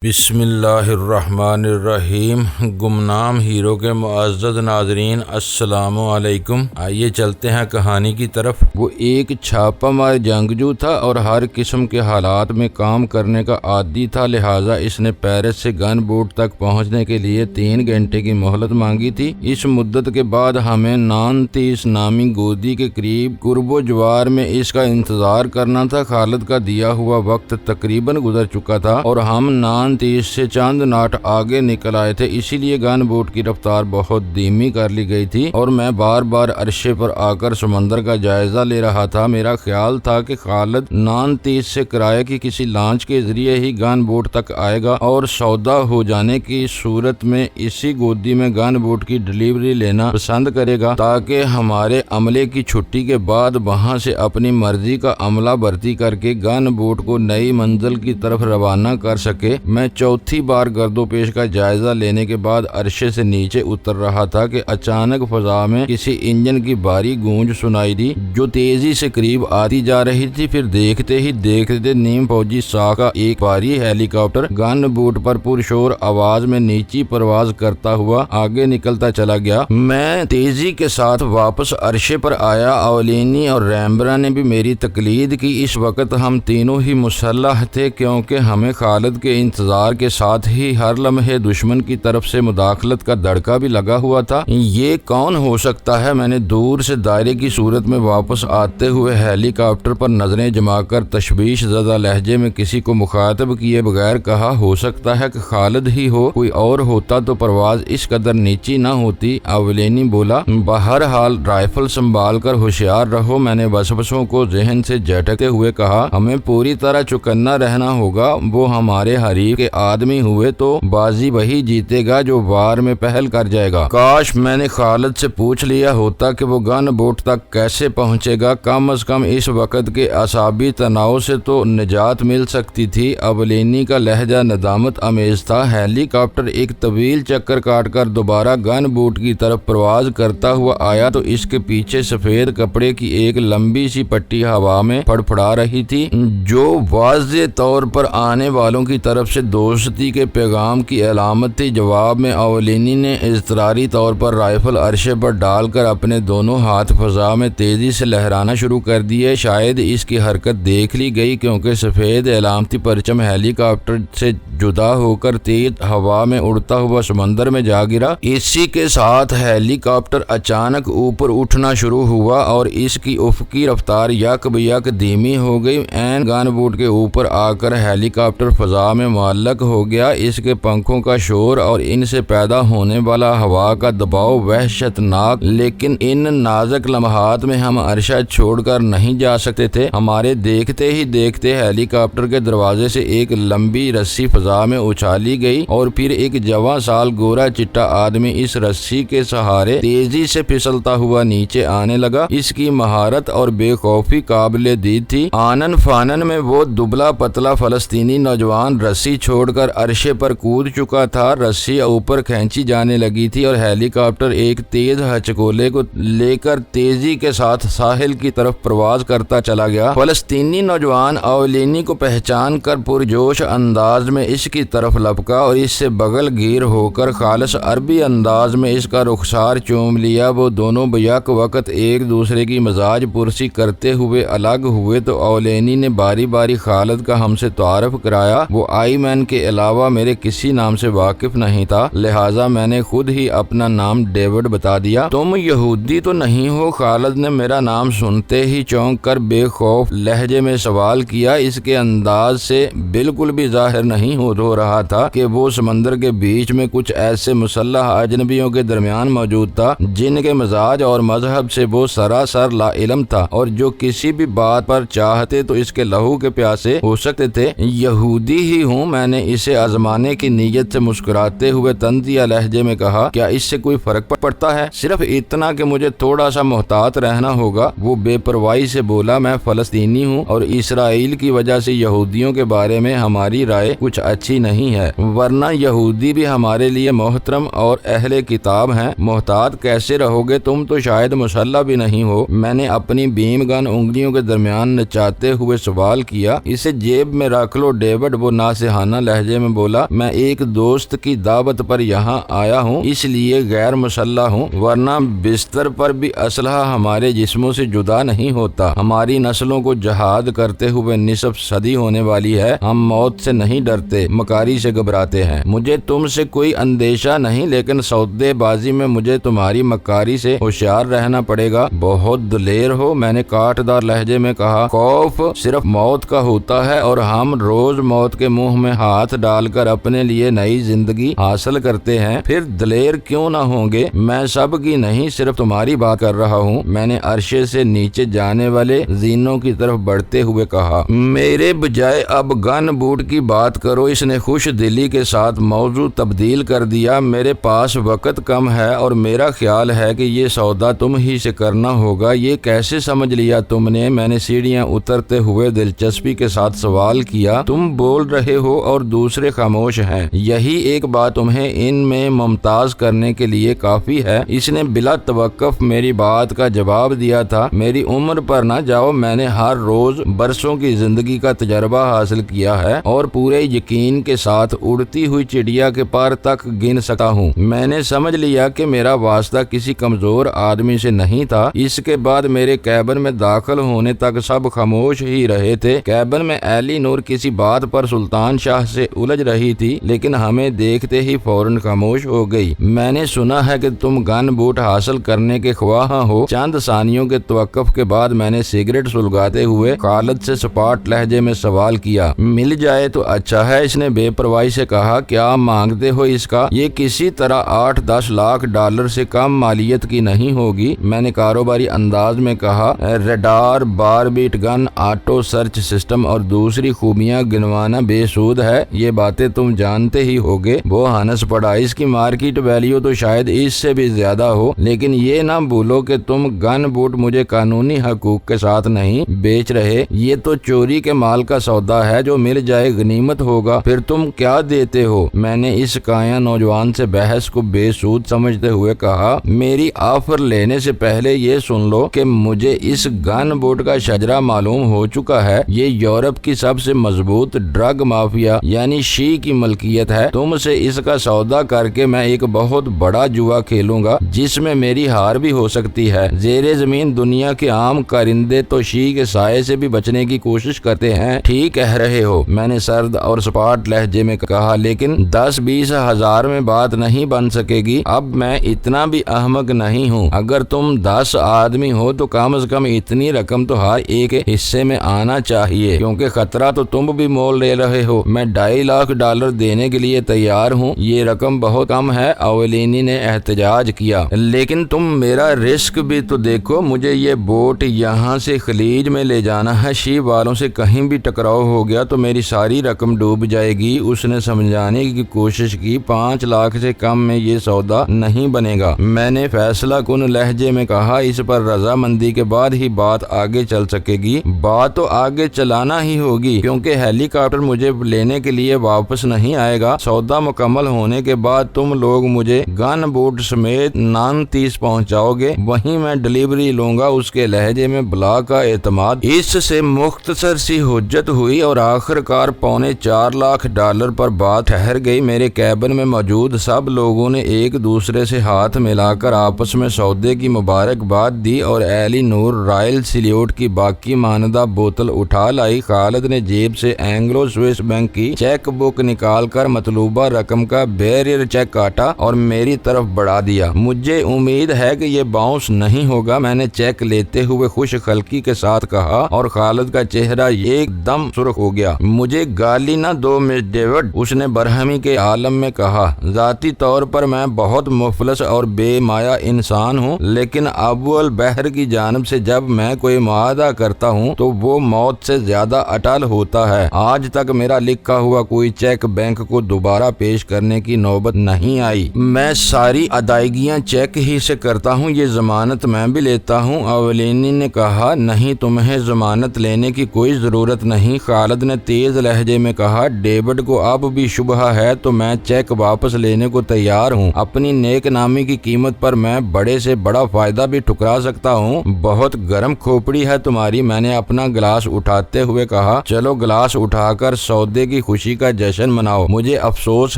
بسم اللہ الرحمن الرحیم۔ گمنام ہیرو کے معزز ناظرین السلام علیکم۔ آئیے چلتے ہیں کہانی کی طرف۔ وہ ایک چھاپا مار جنگجو تھا اور ہر قسم کے حالات میں کام کرنے کا عادی تھا، لہٰذا اس نے پیرس سے گن بوٹ تک پہنچنے کے لیے 3 گھنٹے کی مہلت مانگی تھی۔ اس مدت کے بعد ہمیں نانتیس نامی گودی کے قریب قرب و جوار میں اس کا انتظار کرنا تھا۔ خالد کا دیا ہوا وقت تقریباً گزر چکا تھا اور ہم نانتیس سے چند ناٹ آگے نکل آئے تھے، اسی لیے گن بوٹ کی رفتار بہت دھیمی کر لی گئی تھی اور میں بار بار عرصے پر آ کر سمندر کا جائزہ لے رہا تھا۔ میرا خیال تھا کہ خالد نانتیس سے کرائے کی کسی لانچ کے ذریعے ہی گن بوٹ تک آئے گا اور سودا ہو جانے کی صورت میں اسی گودی میں گن بوٹ کی ڈلیوری لینا پسند کرے گا تاکہ ہمارے عملے کی چھٹی کے بعد وہاں سے اپنی مرضی کا عملہ بھرتی کر کے گن بوٹ کو نئی منزل کی طرف روانہ کر سکے۔ میں چوتھی بار گرد و پیش کا جائزہ لینے کے بعد عرصے سے نیچے اتر رہا تھا کہ اچانک فضا میں کسی انجن کی بھاری گونج سنائی دی جو تیزی سے قریب آتی جا رہی تھی۔ پھر دیکھتے ہی دیکھتے نیم فوجی ساکھ کا ایک بھاری ہیلی کاپٹر گن بوٹ پر پرشور آواز میں نیچی پرواز کرتا ہوا آگے نکلتا چلا گیا۔ میں تیزی کے ساتھ واپس عرصے پر آیا۔ اولینی اور ریمبرا نے بھی میری تقلید کی۔ اس وقت ہم تینوں ہی مسلح تھے کیونکہ ہمیں خالد کے انتظار کے ساتھ ہی ہر لمحے دشمن کی طرف سے مداخلت کا دڑکا بھی لگا ہوا تھا۔ یہ کون ہو سکتا ہے؟ میں نے دور سے دائرے کی صورت میں واپس آتے ہوئے ہیلی کاپٹر پر نظریں جما کر تشویش زدہ لہجے میں کسی کو مخاطب کیے بغیر کہا، ہو سکتا ہے کہ خالد ہی ہو، کوئی اور ہوتا تو پرواز اس قدر نیچی نہ ہوتی۔ اولینی بولا، بہرحال رائفل سنبھال کر ہوشیار رہو۔ میں نے وسوسوں کو ذہن سے جھٹکتے ہوئے کہا، ہمیں پوری طرح چوکنا رہنا ہوگا۔ وہ ہمارے حریف کے آدمی ہوئے تو بازی وہی جیتے گا جو وار میں پہل کر جائے گا۔ کاش میں نے خالد سے پوچھ لیا ہوتا کہ وہ گن بوٹ تک کیسے پہنچے گا، کم از کم اس وقت کے اعصابی تناؤ سے تو نجات مل سکتی تھی۔ اولینی کا لہجہ ندامت آمیز تھا۔ ہیلی کاپٹر ایک طویل چکر کاٹ کر دوبارہ گن بوٹ کی طرف پرواز کرتا ہوا آیا تو اس کے پیچھے سفید کپڑے کی ایک لمبی سی پٹی ہوا میں پھڑپھڑا رہی تھی جو واضح طور پر آنے والوں کی طرف سے دوستی کے پیغام کی علامت تھی۔ جواب میں اولینی نے اضطراری طور پر رائفل عرصے پر ڈال کر اپنے دونوں ہاتھ فضا میں تیزی سے لہرانا شروع کر دیے۔ شاید اس کی حرکت دیکھ لی گئی کیونکہ سفید علامتی پرچم ہیلی کاپٹر سے جدا ہو کر تیز ہوا میں اڑتا ہوا سمندر میں جا گرا۔ اسی کے ساتھ ہیلی کاپٹر اچانک اوپر اٹھنا شروع ہوا اور اس کی افقی رفتار یک بیک دھیمی ہو گئی۔ عین گن بوٹ کے اوپر آ کر ہیلی کاپٹر فضا میں معلق ہو گیا۔ اس کے پنکھوں کا شور اور ان سے پیدا ہونے والا ہوا کا دباؤ وحشت ناک، لیکن ان نازک لمحات میں ہم عرصہ چھوڑ کر نہیں جا سکتے تھے۔ ہمارے دیکھتے ہی دیکھتے ہیلی کاپٹر کے دروازے سے ایک لمبی رسی فضا میں اچھالی گئی اور پھر ایک جواں سال گورا چٹا آدمی اس رسی کے سہارے تیزی سے پھسلتا ہوا نیچے آنے لگا۔ اس کی مہارت اور بے خوفی قابل دید تھی۔ آنن فانن میں وہ دبلا پتلا فلسطینی نوجوان رسی چھوڑ کر عرصے پر کود چکا تھا۔ رسی اوپر کھینچی جانے لگی تھی اور ہیلی کاپٹر ایک تیز ہچکولے کو لے کر تیزی کے ساتھ ساحل کی طرف پرواز کرتا چلا گیا۔ فلسطینی نوجوان اولینی کو پہچان کر پرجوش انداز میں اس کی طرف لپکا اور اس سے بغل گیر ہو کر خالص عربی انداز میں اس کا رخسار چوم لیا۔ وہ دونوں بیک وقت ایک دوسرے کی مزاج پرسی کرتے ہوئے الگ ہوئے تو اولینی نے باری باری خالد کا ہم سے تعارف کرایا۔ وہ آئی مین کے علاوہ میرے کسی نام سے واقف نہیں تھا، لہٰذا میں نے خود ہی اپنا نام ڈیوڈ بتا دیا۔ تم یہودی تو نہیں ہو؟ خالد نے میرا نام سنتے ہی چونک کر بے خوف لہجے میں سوال کیا۔ اس کے انداز سے بالکل بھی ظاہر نہیں ہو رہا تھا کہ وہ سمندر کے بیچ میں کچھ ایسے مسلح اجنبیوں کے درمیان موجود تھا جن کے مزاج اور مذہب سے وہ سراسر لا علم تھا اور جو کسی بھی بات پر چاہتے تو اس کے لہو کے پیاسے ہو سکتے تھے۔ یہودی ہی ہوں، میں نے اسے آزمانے کی نیت سے مسکراتے ہوئے طنزیہ لہجے میں کہا۔ کیا اس سے کوئی فرق پڑتا ہے؟ صرف اتنا کہ مجھے تھوڑا سا محتاط رہنا ہوگا۔ وہ بے پرواہی سے بولا، میں فلسطینی ہوں اور اسرائیل کی وجہ سے یہودیوں کے بارے میں ہماری رائے کچھ اچھی نہیں ہے، ورنہ یہودی بھی ہمارے لیے محترم اور اہل کتاب ہیں۔ محتاط کیسے رہو گے؟ تم تو شاید مسلح بھی نہیں ہو۔ میں نے اپنی بیم گن انگلیوں کے درمیان نچاتے ہوئے سوال کیا۔ اسے جیب میں رکھ لو ڈیوڈ، وہ ناصحانہ دوستانہ لہجے میں بولا، میں ایک دوست کی دعوت پر یہاں آیا ہوں، اس لیے غیر مسلح ہوں، ورنہ بستر پر بھی اسلحہ ہمارے جسموں سے جدا نہیں ہوتا۔ ہماری نسلوں کو جہاد کرتے ہوئے نصف صدی ہونے والی ہے، ہم موت سے نہیں ڈرتے، مکاری سے گھبراتے ہیں۔ مجھے تم سے کوئی اندیشہ نہیں، لیکن سودے بازی میں مجھے تمہاری مکاری سے ہوشیار رہنا پڑے گا۔ بہت دلیر ہو، میں نے کاٹدار لہجے میں کہا۔ خوف صرف موت کا ہوتا ہے اور ہم روز موت کے منہ میں ہاتھ ڈال کر اپنے لیے نئی زندگی حاصل کرتے ہیں، پھر دلیر کیوں نہ ہوں گے؟ میں سب کی نہیں، صرف تمہاری بات کر رہا ہوں۔ میں نے عرشے سے نیچے جانے والے زینوں کی طرف بڑھتے ہوئے کہا، میرے بجائے اب گن بوٹ کی بات کرو۔ اس نے خوش دلی کے ساتھ موضوع تبدیل کر دیا۔ میرے پاس وقت کم ہے اور میرا خیال ہے کہ یہ سودا تم ہی سے کرنا ہوگا۔ یہ کیسے سمجھ لیا تم نے؟ میں نے سیڑھیاں اترتے ہوئے دلچسپی کے ساتھ سوال کیا۔ تم بول رہے ہو اور دوسرے خاموش ہیں، یہی ایک بات تمہیں ان میں ممتاز کرنے کے لیے کافی ہے۔ اس نے بلا توقف میری بات کا جواب دیا تھا، میری عمر پر نہ جاؤ، میں نے ہر روز برسوں کی زندگی کا تجربہ حاصل کیا ہے اور پورے یقین کے ساتھ اڑتی ہوئی چڑیا کے پر تک گن سکتا ہوں۔ میں نے سمجھ لیا کہ میرا واسطہ کسی کمزور آدمی سے نہیں تھا۔ اس کے بعد میرے کیبن میں داخل ہونے تک سب خاموش ہی رہے تھے۔ کیبن میں ایلی نور کسی بات پر سلطان شاہ سے الجھ رہی تھی، لیکن ہمیں دیکھتے ہی فوراً خاموش ہو گئی۔ میں نے سنا ہے کہ تم گن بوٹ حاصل کرنے کے خواہاں ہو۔ چند ثانیوں کے توقف کے بعد میں نے سگریٹ سلگاتے ہوئے خالد سے سپاٹ لہجے میں سوال کیا۔ مل جائے تو اچھا ہے، اس نے بے پرواہی سے کہا۔ کیا مانگتے ہو اس کا؟ یہ کسی طرح 8-10 لاکھ ڈالر سے کم مالیت کی نہیں ہوگی، میں نے کاروباری انداز میں کہا۔ ریڈار، بار بیٹ گن، آٹو سرچ سسٹم اور دوسری خوبیاں گنوانا بے سود ہے، یہ باتیں تم جانتے ہی ہوگے۔ وہ ہنس پڑا۔ اس کی مارکیٹ ویلیو تو شاید اس سے بھی زیادہ ہو، لیکن یہ نہ بھولو کہ تم گن بوٹ مجھے قانونی حقوق کے ساتھ نہیں بیچ رہے، یہ تو چوری کے مال کا سودا ہے، جو مل جائے غنیمت ہوگا۔ پھر تم کیا دیتے ہو؟ میں نے اس کایا نوجوان سے بحث کو بے سود سمجھتے ہوئے کہا۔ میری آفر لینے سے پہلے یہ سن لو کہ مجھے اس گن بوٹ کا شجرہ معلوم ہو چکا ہے۔ یہ یورپ کی سب سے مضبوط ڈرگ مافیا یعنی شی کی ملکیت ہے۔ تم سے اس کا سودا کر کے میں ایک بہت بڑا جوا کھیلوں گا، جس میں میری ہار بھی ہو سکتی ہے۔ زیر زمین دنیا کے عام کارندے تو شی کے سائے سے بھی بچنے کی کوشش کرتے ہیں۔ ٹھیک کہہ رہے ہو، میں نے سرد اور سپاٹ لہجے میں کہا، لیکن 10-20 ہزار میں بات نہیں بن سکے گی۔ اب میں اتنا بھی احمق نہیں ہوں۔ اگر تم 10 آدمی ہو تو کم از کم اتنی رقم تو ہر ایک حصے میں آنا چاہیے، کیونکہ خطرہ تو تم بھی مول لے رہے ہو۔ میں 2.5 لاکھ ڈالر دینے کے لیے تیار ہوں۔ یہ رقم بہت کم ہے، اولینی نے احتجاج کیا، لیکن تم میرا رسک بھی تو دیکھو۔ مجھے یہ بوٹ یہاں سے خلیج میں لے جانا ہے، شی والوں سے کہیں بھی ٹکراؤ ہو گیا تو میری ساری رقم ڈوب جائے گی۔ اس نے سمجھانے کی کوشش کی، 5 لاکھ سے کم میں یہ سودا نہیں بنے گا، میں نے فیصلہ کن لہجے میں کہا۔ اس پر رضامندی کے بعد ہی بات آگے چل سکے گی۔ بات تو آگے چلانا ہی ہوگی، کیونکہ ہیلی کاپٹر مجھے لینے کے لیے واپس نہیں آئے گا۔ سودا مکمل ہونے کے بعد تم لوگ مجھے گن بوٹ سمیت 29 پہنچاؤ گے، وہیں میں ڈلیوری لوں گا۔ اس کے لہجے میں بلا کا اعتماد۔ اس سے مختصر سی حجت ہوئی اور آخر کار 4.25 لاکھ ڈالر پر بات ٹھہر گئی۔ میرے کیبن میں موجود سب لوگوں نے ایک دوسرے سے ہاتھ ملا کر آپس میں سودے کی مبارکباد دی اور ایلی نور رائل سلیوٹ کی باقی ماندہ بوتل اٹھا لائی۔ خالد نے جیب سے اینگلو سوئس بینک کی چیک بک نکال کر مطلوبہ رقم کا بیریئر چیک کاٹا اور میری طرف بڑھا دیا۔ مجھے امید ہے کہ یہ باؤنس نہیں ہوگا، میں نے چیک لیتے ہوئے خوش خلقی کے ساتھ کہا، اور خالد کا چہرہ ایک دم سرخ ہو گیا۔ مجھے گالی نہ دو مس ڈیوڈ، اس نے برہمی کے عالم میں کہا۔ ذاتی طور پر میں بہت مفلس اور بے مایہ انسان ہوں، لیکن ابو البحر کی جانب سے جب میں کوئی معاہدہ کرتا ہوں تو وہ موت سے زیادہ اٹل ہوتا ہے۔ آج تک میرا لکھا ہوا کوئی چیک بینک کو دوبارہ پیش کرنے کی نوبت نہیں آئی۔ میں ساری ادائیگیاں چیک ہی سے کرتا ہوں، یہ ضمانت میں بھی لیتا ہوں، اولینی نے کہا۔ نہیں، تمہیں ضمانت لینے کی کوئی ضرورت نہیں، خالد نے تیز لہجے میں کہا۔ ڈیوڈ کو اب بھی شبہ ہے تو میں چیک واپس لینے کو تیار ہوں۔ اپنی نیک نامی کی قیمت پر میں بڑے سے بڑا فائدہ بھی ٹھکرا سکتا ہوں۔ بہت گرم کھوپڑی ہے تمہاری، میں نے اپنا گلاس اٹھاتے ہوئے کہا۔ چلو گلاس اٹھا کر سودے کی کی خوشی کا جشن مناؤ۔ مجھے افسوس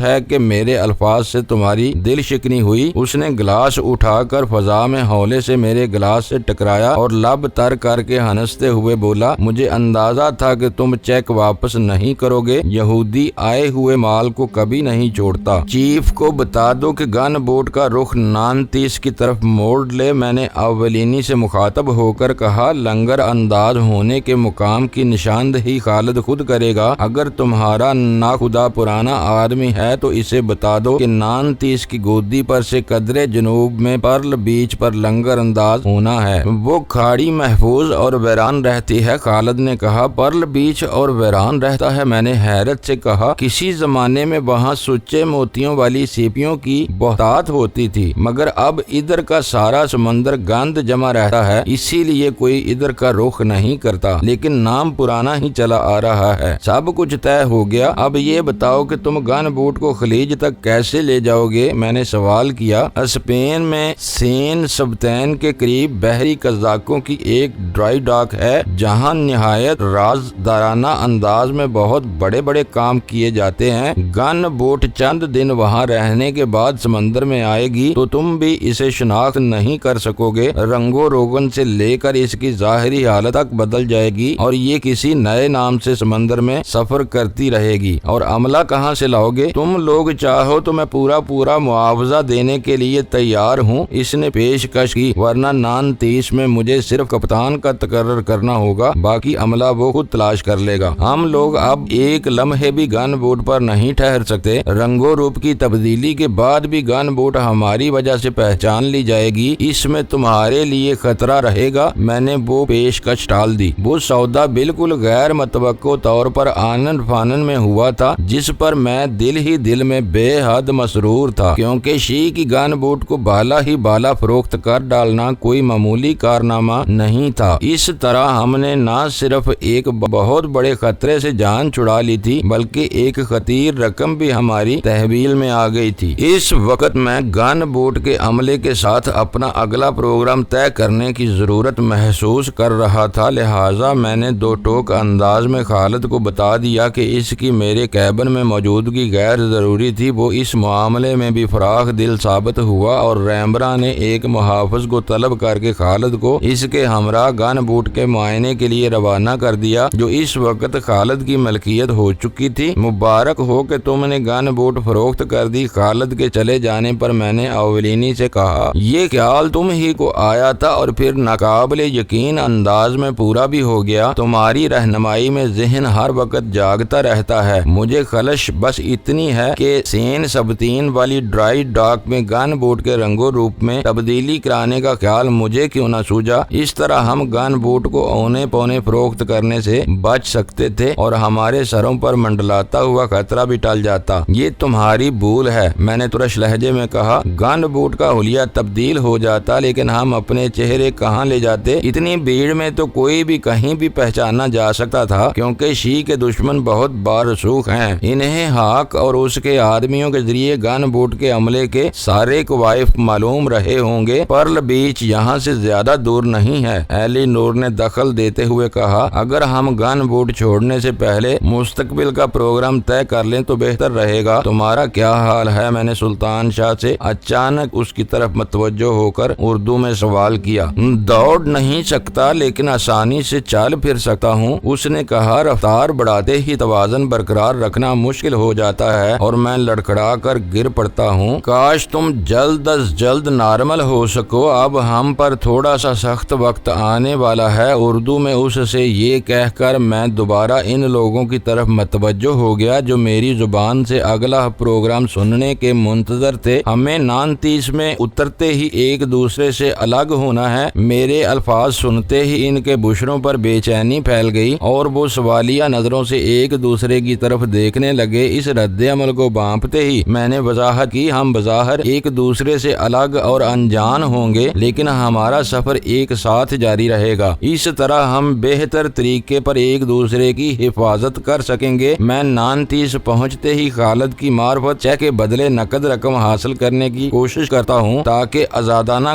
ہے کہ میرے الفاظ سے تمہاری دل شکنی ہوئی۔ اس نے گلاس اٹھا کر فضا میں ہولے سے میرے گلاس سے ٹکرایا اور لب تر کر کے ہنستے ہوئے بولا، مجھے اندازہ تھا کہ تم چیک واپس نہیں کرو گے۔ یہودی آئے ہوئے مال کو کبھی نہیں چھوڑتا۔ چیف کو بتا دو کہ گن بوٹ کا رخ نانتیس کی طرف موڑ لے۔ میں نے اولینی سے مخاطب ہو کر کہا، لنگر انداز ہونے کے مقام کی نشاندہی خالد خود کرے گا۔ اگر تمہارا ناخدا پرانا آدمی ہے تو اسے بتا دو کہ نانتیس کی گودی پر سے قدرے جنوب میں پرل بیچ پر لنگر انداز ہونا ہے۔ وہ کھاڑی محفوظ اور ویران رہتی ہے۔ خالد نے کہا، پرل بیچ اور ویران رہتا ہے؟ میں نے حیرت سے کہا، کسی زمانے میں وہاں سچے موتیوں والی سیپیوں کی بہتات ہوتی تھی، مگر اب ادھر کا سارا سمندر گند جمع رہتا ہے، اسی لیے کوئی ادھر کا رخ نہیں کرتا، لیکن نام پرانا ہی چلا آ رہا ہے۔ سب کچھ طے ہو گیا، اب یہ بتاؤ کہ تم گن بوٹ کو خلیج تک کیسے لے جاؤ گے؟ میں نے سوال کیا۔ اسپین میں سین سبتین کے قریب بحری قزاقوں کی ایک ڈرائی ڈاک ہے، جہاں نہایت رازدارانہ انداز میں بہت بڑے بڑے کام کیے جاتے ہیں۔ گن بوٹ چند دن وہاں رہنے کے بعد سمندر میں آئے گی تو تم بھی اسے شناخت نہیں کر سکو گے۔ رنگ و روغن سے لے کر اس کی ظاہری حالت تک بدل جائے گی اور یہ کسی نئے نام سے سمندر میں سفر کرتی رہے گی۔ اور عملہ کہاں سے لاؤ گے؟ تم لوگ چاہو تو میں پورا معاوضہ دینے کے لیے تیار ہوں، اس نے پیشکش کی، ورنہ نانتیس میں مجھے صرف کپتان کا تقرر کرنا ہوگا، باقی عملہ وہ خود تلاش کر لے گا۔ ہم لوگ اب ایک لمحے بھی گن بوٹ پر نہیں ٹھہر سکتے۔ رنگ و روپ کی تبدیلی کے بعد بھی گن بوٹ ہماری وجہ سے پہچان لی جائے گی، اس میں تمہارے لیے خطرہ رہے گا۔ میں نے وہ پیشکش ٹال دی۔ وہ سودا بالکل غیر متوقع طور پر آنن فانن میں ہوا تھا، جس پر میں دل ہی دل میں بے حد مسرور تھا، کیونکہ شی کی گن بوٹ کو بالا ہی بالا فروخت کر ڈالنا کوئی معمولی کارنامہ نہیں تھا۔ اس طرح ہم نے نہ صرف ایک بہت بڑے خطرے سے جان چھڑا لی تھی، بلکہ ایک خطیر رقم بھی ہماری تحویل میں آ گئی تھی۔ اس وقت میں گن بوٹ کے عملے کے ساتھ اپنا اگلا پروگرام طے کرنے کی ضرورت محسوس کر رہا تھا، لہٰذا میں نے دو ٹوک انداز میں خالد کو بتا دیا کہ اس کی میرے کیبن میں موجودگی غیر ضروری تھی۔ وہ اس معاملے میں بھی فراخ دل ثابت ہوا اور ریمبرا نے ایک محافظ کو طلب کر کے خالد کو اس کے ہمراہ گن بوٹ کے معائنے کے لیے روانہ کر دیا، جو اس وقت خالد کی ملکیت ہو چکی تھی۔ مبارک ہو کہ تم نے گن بوٹ فروخت کر دی۔ خالد کے چلے جانے پر میں نے اولینی سے کہا، یہ خیال تم ہی کو آیا تھا اور پھر ناقابل یقین انداز میں پورا بھی ہو گیا۔ تمہاری رہنمائی میں ذہن ہر وقت جاگتا رہتا ہے۔ مجھے خلش بس اتنی ہے کہ سین سبتین والی ڈرائی ڈاک میں گن بوٹ کے رنگ و روپ میں تبدیلی کرانے کا خیال مجھے کیوں نہ سوجا۔ اس طرح ہم گن بوٹ کو اونے پونے فروخت کرنے سے بچ سکتے تھے اور ہمارے سروں پر منڈلاتا ہوا خطرہ بھی ٹل جاتا۔ یہ تمہاری بھول ہے، میں نے ترش لہجے میں کہا۔ گن بوٹ کا حلیہ تبدیل ہو جاتا، لیکن ہم اپنے چہرے کہاں لے جاتے؟ اتنی بھیڑ میں تو کوئی بھی کہیں بھی پہچانا جا سکتا تھا، کیونکہ شی کے دشمن بہت بارسوخ ہیں۔ انہیں ہاک اور اس کے آدمیوں کے ذریعے گن بوٹ کے عملے کے سارے کوائف معلوم رہے ہوں گے۔ پرل بیچ یہاں سے زیادہ دور نہیں ہے، ایلی نور نے دخل دیتے ہوئے کہا۔ اگر ہم گن بوٹ چھوڑنے سے پہلے مستقبل کا پروگرام طے کر لیں تو بہتر رہے گا۔ تمہارا کیا حال ہے؟ میں نے سلطان شاہ سے اچانک اس کی طرف متوجہ ہو کر اردو میں سوال کیا۔ دوڑ نہیں سکتا، لیکن آسانی سے چل پھر سکتا ہوں، اس نے کہا۔ رفتار بڑھاتے ہی توازن برقرار رکھنا مشکل ہو جاتا ہے اور میں لڑکھڑا کر گر پڑتا ہوں۔ کاش تم جلد از جلد نارمل ہو سکو، اب ہم پر تھوڑا سا سخت وقت آنے والا ہے۔ اردو میں اس سے یہ کہہ کر میں دوبارہ ان لوگوں کی طرف متوجہ ہو گیا جو میری زبان سے اگلا پروگرام سننے کے منتظر تھے۔ ہمیں نانتیس میں اترتے ہی ایک دوسرے سے الگ ہونا ہے۔ میرے الفاظ سنتے ہی ان کے بشروں پر بے چینی پھیل گئی اور وہ سوالیہ نظروں سے ایک دوسرے کی طرف دیکھنے لگے۔ اس رد عمل کو بانپتے ہی میں نے وضاحت کی، ہم بظاہر ایک دوسرے سے الگ اور انجان ہوں گے، لیکن ہمارا سفر ایک ساتھ جاری رہے گا۔ اس طرح ہم بہتر طریقے پر ایک دوسرے کی حفاظت کر سکیں گے۔ میں نانتیس پہنچتے ہی خالد کی معرفت چیک کے بدلے نقد رقم حاصل کرنے کی کوشش کرتا ہوں، تاکہ آزادانہ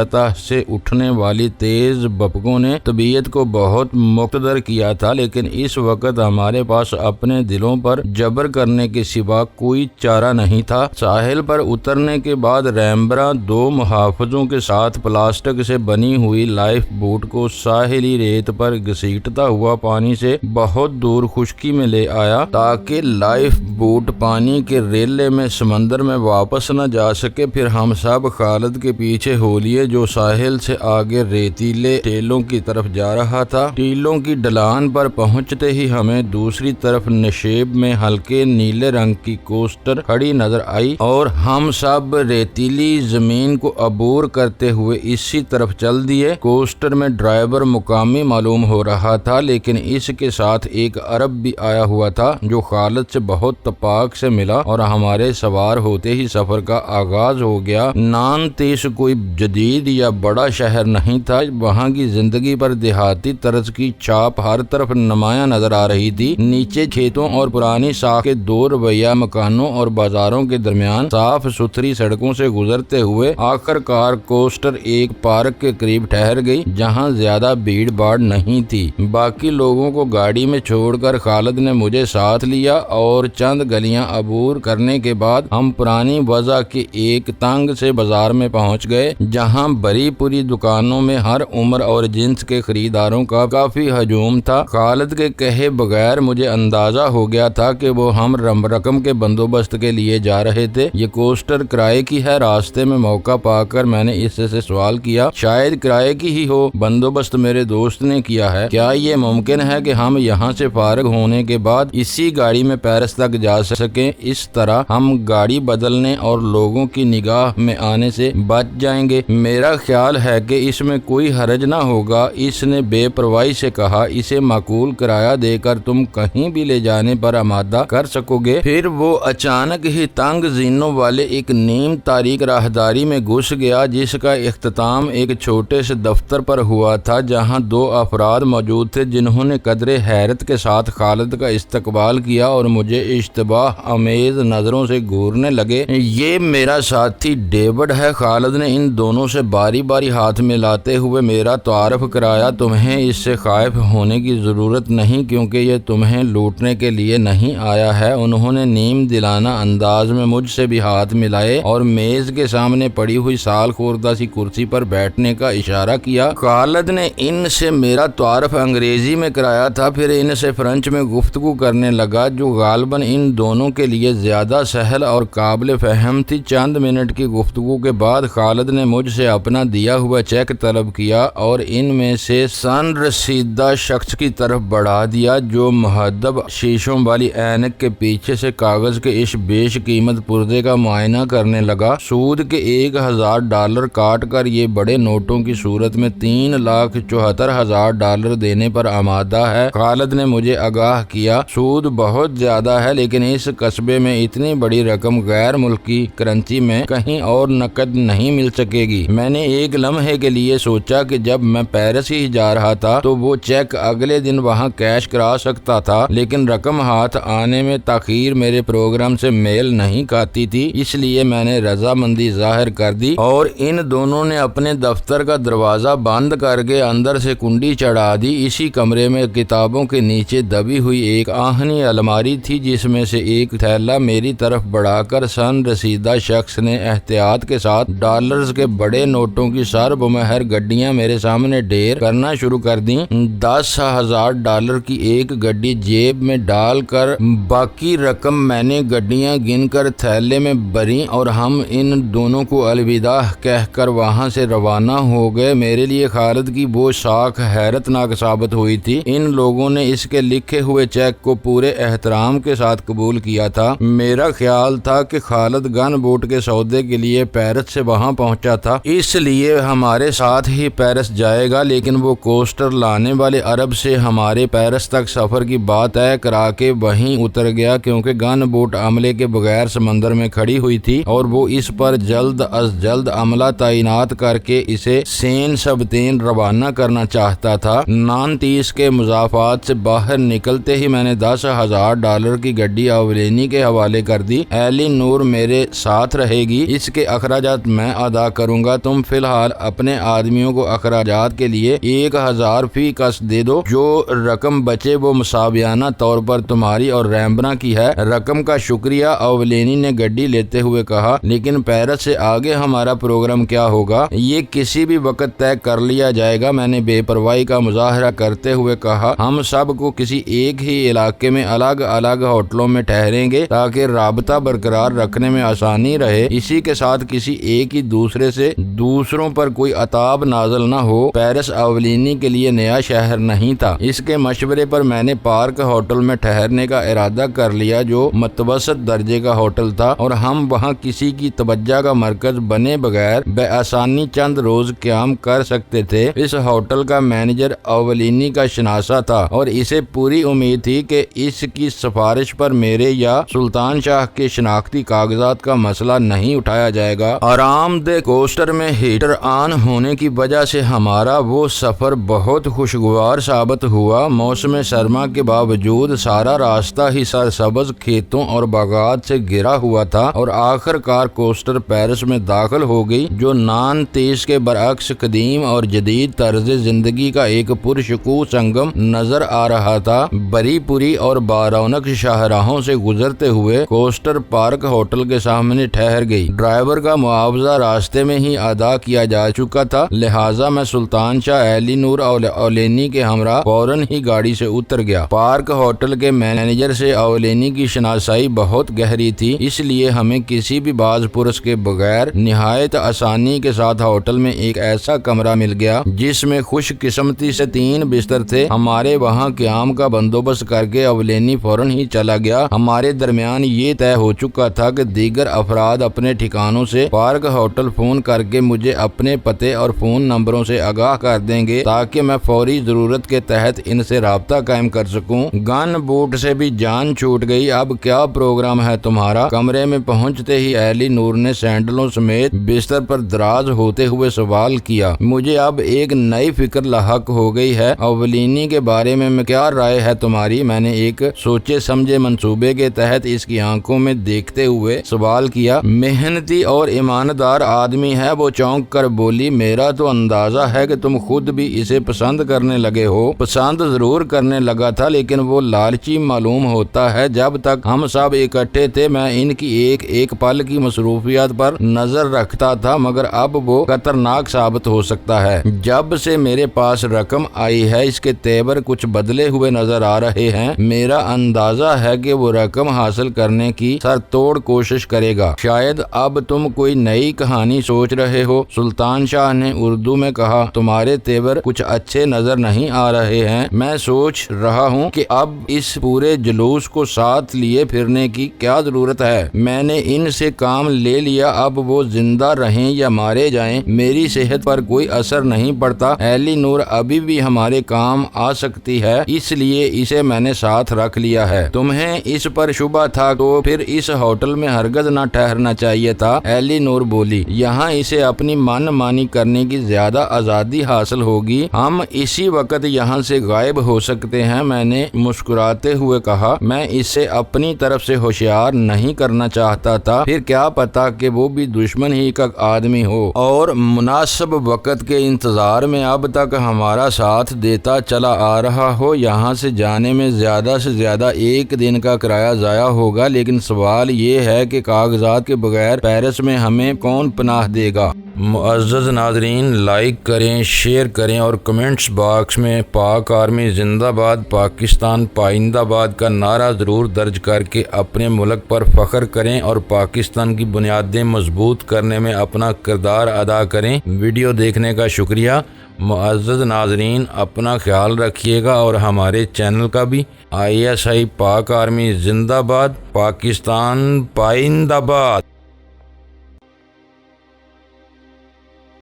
سطح سے اٹھنے والی تیز بھپکوں نے طبیعت کو بہت مقتدر کیا تھا، لیکن اس وقت ہمارے پاس اپنے دلوں پر جبر کرنے کے سوا کوئی چارہ نہیں تھا۔ ساحل پر اترنے کے بعد ریمبرا 2 محافظوں کے ساتھ پلاسٹک سے بنی ہوئی لائف بوٹ کو ساحلی ریت پر گھسیٹتا ہوا پانی سے بہت دور خشکی میں لے آیا تاکہ لائف بوٹ پانی کے ریلے میں سمندر میں واپس نہ جا سکے۔ پھر ہم سب خالد کے پیچھے ہو لیے جو ساحل سے آگے ریتیلے ٹیلوں کی طرف جا رہا تھا۔ ٹیلوں کی ڈھلان پر پہنچتے ہی ہمیں دوسری طرف نشیب میں ہلکے نیلے رنگ کی کوسٹر کھڑی نظر آئی اور ہم سب ریتیلی زمین کو عبور کرتے ہوئے اسی طرف چل دیے۔ کوسٹر میں ڈرائیور مقامی معلوم ہو رہا تھا، لیکن اس کے ساتھ ایک عرب بھی آیا ہوا تھا جو خالد سے بہت تپاک سے ملا اور ہمارے سوار ہوتے ہی سفر کا آغاز ہو گیا۔ نانتیس کوئی جدید یا بڑا شہر نہیں تھا، وہاں کی زندگی پر دیہاتی طرز کی چھاپ ہر طرف نمایاں نظر آ رہی تھی۔ نیچے کھیتوں اور پرانی ساکھ کے 2 رویہ مکانوں اور بازاروں کے درمیان صاف ستھری سڑکوں سے گزرتے ہوئے آخر کار کوسٹر ایک پارک کے قریب ٹھہر گئی جہاں زیادہ بھیڑ بھاڑ نہیں تھی۔ باقی لوگوں کو گاڑی میں چھوڑ کر خالد نے مجھے ساتھ لیا اور چند گلیاں عبور کرنے کے بعد ہم پرانی وضع کے ایک تنگ سے بازار میں پہنچ گئے جہاں بری پوری دکانوں میں ہر عمر اور جنس کے خریداروں کا کافی ہجوم تھا۔ خالد کے کہے بغیر مجھے اندازہ ہو گیا تھا کہ وہ ہم رقم کے بندوبست کے لیے جا رہے تھے۔ یہ کوسٹر کرائے کی ہے؟ راستے میں موقع پا کر میں نے اس سے سوال کیا۔ شاید کرائے کی ہی ہو، بندوبست میرے دوست نے کیا ہے۔ کیا یہ ممکن ہے کہ ہم یہاں سے فارغ ہونے کے بعد اسی گاڑی میں پیرس تک جا سکیں؟ اس طرح ہم گاڑی بدلنے اور لوگوں کی نگاہ میں آنے سے بچ جائیں گے۔ میرا خیال ہے کہ اس میں کوئی حرج نہ ہوگا، اس نے بے پرواہی سے کہا۔ اسے معقول کرایہ دے کر تم کہیں بھی لے جانے پر آمادہ کر سکو گے۔ پھر وہ اچانک ہی تنگ زینوں والے ایک نیم تاریک راہداری میں گھس گیا جس کا اختتام ایک چھوٹے سے دفتر پر ہوا تھا جہاں 2 افراد موجود تھے جنہوں نے قدرے حیرت کے ساتھ خالد کا استقبال کیا اور مجھے اشتباہ آمیز نظروں سے گھورنے لگے۔ یہ میرا ساتھی ڈیوڈ ہے، خالد نے ان دونوں سے باری باری ہاتھ ملاتے ہوئے میرا تعارف کرایا۔ تمہیں اس سے خائف ہونے کی ضرورت نہیں کیونکہ یہ تمہیں لوٹنے کے لیے نہیں آیا ہے۔ انہوں نے نیم دلانہ انداز میں مجھ سے بھی ہاتھ ملائے اور میز کے سامنے پڑی ہوئی سال خوردہ سی کرسی پر بیٹھنے کا اشارہ کیا۔ خالد نے ان سے میرا تعارف انگریزی میں کرایا تھا، پھر ان سے فرنچ میں گفتگو کرنے لگا جو غالباً ان دونوں کے لیے زیادہ سہل اور قابل فہم تھی۔ چند منٹ کی گفتگو کے بعد خالد نے مجھ سے اپنا دیا ہوا چیک طلب کیا اور ان میں سے سن رسیدہ شخص کی طرف بڑھا دیا جو مہذب شیشوں والی اینک کے پیچھے سے کاغذ کے اس بیش قیمت پردے کا معائنہ کرنے لگا۔ سود کے $1000 کاٹ کر یہ بڑے نوٹوں کی صورت میں $3,74,000 دینے پر آمادہ ہے۔ خالد نے مجھے آگاہ کیا، سود بہت زیادہ ہے لیکن اس قصبے میں اتنی بڑی رقم غیر ملکی کرنسی میں کہیں اور نقد نہیں مل سکے گی۔ میں نے ایک لمحے کے لیے سوچا کہ جب میں پیرس ہی جا رہا تھا تو وہ چیک اگلے دن وہاں کیش کرا سکتا تھا، لیکن رقم ہاتھ آنے میں تاخیر میرے پروگرام سے میل نہیں کھاتی تھی، اس لیے میں نے رضامندی ظاہر کر دی اور ان دونوں نے اپنے دفتر کا دروازہ بند کر کے اندر سے کنڈی چڑھا دی۔ اسی کمرے میں کتابوں کے نیچے دبی ہوئی ایک آہنی الماری تھی جس میں سے ایک تھیلا میری طرف بڑھا کر سن رسیدہ شخص نے احتیاط کے ساتھ ڈالرز کے بڑے نوٹوں کی سر بمہر گڈیاں میرے سامنے ڈھیر کرنا شروع کر دیں۔ $10,000 کی ایک گڈی جیب میں ڈال کر باقی رقم میں نے گڈیاں گن کر تھیلے میں بھری اور ہم ان دونوں کو الوداع کہہ کر وہاں سے روانہ ہو گئے۔ میرے لیے خالد کی وہ ساکھ حیرت ناک ثابت ہوئی تھی۔ ان لوگوں نے اس کے لکھے ہوئے چیک کو پورے احترام کے ساتھ قبول کیا تھا۔ میرا خیال تھا کہ خالد گن بوٹ کے سودے کے لیے پیرس سے وہاں پہنچا تھا، اس لیے ہمارے ساتھ ہی پیرس جائے گا، لیکن وہ کوسٹر لانے والے عرب سے ہمارے پیرس تک سفر کی بات طے کرا کے وہیں اتر گیا کیونکہ گن بوٹ عملے کے بغیر سمندر میں کھڑی ہوئی تھی اور وہ اس پر جلد از جلد عملہ تعینات کر کے اسے سین سبتین روانہ کرنا چاہتا تھا۔ نانتیس کے مضافات سے باہر نکلتے ہی میں نے $10,000 کی گڈی اولینی کے حوالے کر دی۔ ایلی نور میرے ساتھ رہے گی، اس کے اخراجات میں ادا کروں گا۔ تم فی الحال اپنے آدمیوں کو اخراجات کے لیے 1000 فی کس دے دو، جو رقم بچے وہ مساویانہ طور پر تمہاری اور ریمبنا کی ہے۔ رقم کا شکریہ، اولینی نے گڈی لیتے ہوئے کہا، لیکن پیرس سے آگے ہمارا پروگرام کیا ہوگا؟ یہ کسی بھی وقت طے کر لیا جائے گا، میں نے بے پرواہی کا مظاہرہ کرتے ہوئے کہا۔ ہم سب کو کسی ایک ہی علاقے میں الگ الگ ہوٹلوں میں ٹھہریں گے تاکہ رابطہ برقرار رکھنے میں آسانی رہے، اسی کے ساتھ کسی ایک ہی دوسرے سے دوسروں پر کوئی عتاب نازل نہ ہو۔ پیرس اولینی کے لیے نیا شہر نہیں تھا، اس کے مشورے پر میں نے پارک ہوٹل میں ٹھہرنے کا ارادہ کر لیا، جو متوسط درجے کا ہوٹل تھا، اور ہم وہاں کسی کی توجہ کا مرکز بنے بغیر بے آسانی چند روز قیام کر سکتے تھے۔ اس ہوٹل کا مینیجر اولینی کا شناسا تھا اور اسے پوری امید تھی کہ اس کی سفارش پر میرے یا سلطان شاہ کے شناختی کاغذات کا مسئلہ نہیں اٹھایا جائے گا۔ آرام دہ کوسٹر میں ہیٹر آن ہونے کی وجہ سے ہمارا وہ سفر بہت خوشگوار ثابت ہوا۔ موسم سرما کے باوجود سارا راستہ ہی سرسبز کھیتوں اور باغات سے گھرا ہوا تھا اور آخر کار کوسٹر پیرس میں داخل ہو گئی، جو نان تیز کے برعکس قدیم اور جدید طرز زندگی کا ایک پرشکوہ سنگم نظر آ رہا تھا۔ بری پوری اور بارونق شاہراہوں سے گزرتے ہوئے کوسٹر پارک ہوٹل کے سامنے ٹھہر گئی۔ ڈرائیور کا معاوضہ راستے میں ہی ادا کیا جا چکا تھا، لہٰذا میں سلطان شاہ، ایلی نور اور اولینی کے ہمراہ فوراً ہی گاڑی سے اتر گیا۔ پارک ہوٹل کے مینیجر سے اولینی کی شناسائی بہت گہری تھی، اس لیے ہمیں کسی بھی باز پرس کے بغیر نہایت آسانی کے ساتھ ہوٹل میں ایک ایسا کمرہ مل گیا جس میں خوش قسمتی سے 3 بستر تھے۔ ہمارے وہاں قیام کا بندوبست کر کے اولینی فوراً ہی چلا گیا۔ ہمارے درمیان یہ طے ہو چکا تھا کہ دیگر افراد اپنے ٹھکانوں سے پارک ہوٹل فون کر کے مجھے اپنے پتے اور فون نمبروں سے آگاہ کر دیں گے تاکہ میں فوری ضرورت کے تحت ان سے رابطہ قائم کر سکوں۔ گن بوٹ سے بھی جان چھوٹ گئی۔ اب کیا پروگرام ہے تمہارا؟ کمرے میں پہنچتے ہی ایلی نور نے سینڈلوں سمیت بستر پر دراز ہوتے ہوئے سوال کیا۔ مجھے اب ایک نئی فکر لاحق ہو گئی ہے۔ اولینی کے بارے میں کیا رائے ہے تمہاری؟ میں نے ایک سوچے سمجھے منصوبے کے تحت اس کی آنکھوں میں دیکھتے ہوئے سوال کیا۔ محنتی اور ایماندار آدمی ہے، وہ چونک کر بولی۔ میرا تو اندازہ ہے کہ تم خود بھی اسے پسند کرنے لگے ہو۔ پسند ضرور کرنے لگا تھا، لیکن وہ لالچی معلوم ہوتا ہے۔ جب تک ہم سب اکٹھے تھے میں ان کی ایک ایک پل کی مصروفیات پر نظر رکھتا تھا، مگر اب وہ خطرناک ثابت ہو سکتا ہے۔ جب سے میرے پاس رقم آئی ہے اس کے تیور کچھ بدلے ہوئے نظر آ رہے ہیں۔ میرا اندازہ ہے کہ وہ رقم حاصل کرنے کی سر توڑ کوشش کرے گا۔ شاید اب تم کوئی نئی کہانی سوچ رہے ہو، سلطان شاہ نے اردو میں کہا۔ تمہارے تیور کچھ اچھے نظر نہیں آ رہے ہیں۔ میں سوچ رہا ہوں کہ اب اس پورے جلوس کو ساتھ لیے پھرنے کی کیا ضرورت ہے۔ میں نے ان سے کام لے لیا، اب وہ زندہ رہیں یا مارے جائیں میری صحت پر کوئی اثر نہیں پڑتا۔ ایلی نور ابھی بھی ہمارے کام آ سکتی ہے، اس لیے اسے میں نے ساتھ رکھ لیا ہے۔ تمہیں اس پر شبہ تھا تو پھر اس ہوٹل میں ہرگز نہ ٹھہرنا چاہیے تھا، ایلی نور بولی۔ یہاں اسے اپنی من مانی کرنے کی زیادہ آزادی حاصل ہوگی، ہم اسی وقت یہاں سے غائب ہو سکتے ہیں۔ میں نے مسکراتے ہوئے کہا، میں اسے اپنی طرف سے ہوشیار نہیں کرنا چاہتا تھا، پھر کیا پتا کہ وہ بھی دشمن ہی کا آدمی ہو اور مناسب وقت کے انتظار میں اب تک ہمارا ساتھ دیتا چلا آ رہا ہو۔ یہاں سے جانے میں زیادہ سے زیادہ 1 دن کا کرایہ ضائع ہوگا، لیکن سوال یہ ہے کہ کاغذات کے بغیر پیرس میں ہمیں کون پناہ دے گا؟ معزز ناظرین، لائک کریں، شیئر کریں اور کمنٹس باکس میں پاک آرمی زندہ باد، پاکستان پائندہ باد کا نعرہ ضرور درج کر کے اپنے ملک پر فخر کریں اور پاکستان کی بنیادیں مضبوط کرنے میں اپنا کردار ادا کریں۔ ویڈیو دیکھنے کا شکریہ۔ معزز ناظرین، اپنا خیال رکھیے گا اور ہمارے چینل کا بھی۔ ISI پاک آرمی زندہ باد، پاکستان پائندہ باد۔